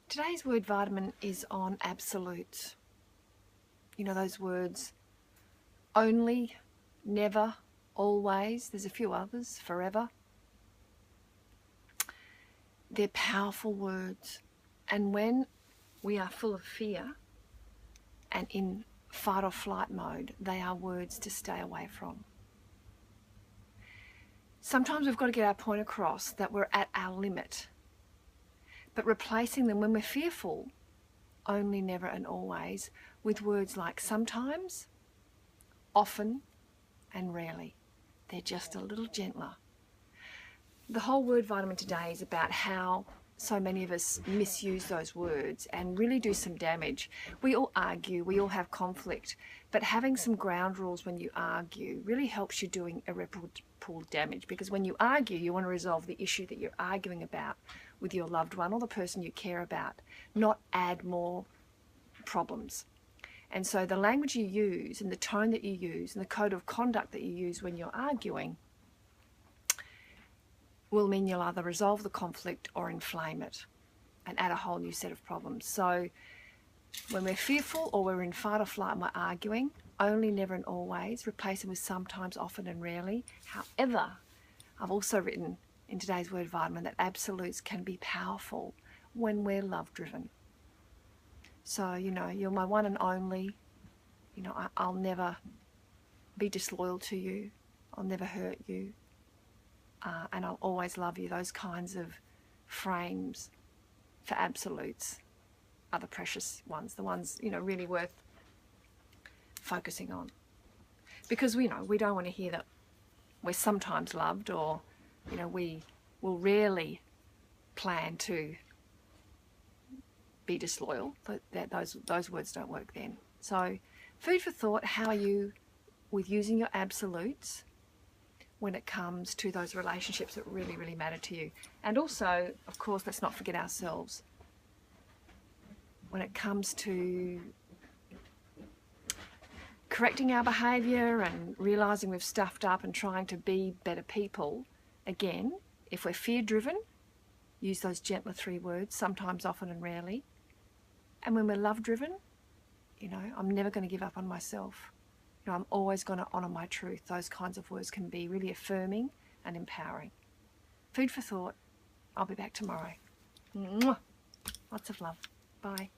Today's word vitamin is on absolutes. You know those words, only, never, always. There's a few others, forever. They're powerful words. And when we are full of fear and in fight or flight mode, they are words to stay away from. Sometimes we've got to get our point across that we're at our limit. But replacing them when we're fearful, only, never and always, with words like sometimes, often and rarely. They're just a little gentler. The whole word vitamin today is about how so many of us misuse those words and really do some damage. We all argue, we all have conflict, but having some ground rules when you argue really helps you doing irreparable damage, because when you argue, you want to resolve the issue that you're arguing about with your loved one or the person you care about, not add more problems. And so the language you use and the tone that you use and the code of conduct that you use when you're arguing will mean you'll either resolve the conflict or inflame it and add a whole new set of problems. So when we're fearful or we're in fight or flight and we're arguing, only, never and always, replace them with sometimes, often and rarely. However, I've also written in today's word vitamin that absolutes can be powerful when we're love driven. So, you know, you're my one and only. You know, I'll never be disloyal to you. I'll never hurt you. And I'll always love you. Those kinds of frames for absolutes are the precious ones, the ones, you know, really worth focusing on. Because we know we don't want to hear that we're sometimes loved, or, you know, we will rarely plan to be disloyal. But those words don't work then. So food for thought, how are you with using your absolutes when it comes to those relationships that really, really matter to you? And also, of course, let's not forget ourselves. When it comes to correcting our behaviour and realising we've stuffed up and trying to be better people, again, if we're fear-driven, use those gentler 3 words, sometimes, often and rarely. And when we're love-driven, you know, I'm never going to give up on myself. You know, I'm always going to honour my truth. Those kinds of words can be really affirming and empowering. Food for thought. I'll be back tomorrow. Mwah. Lots of love. Bye.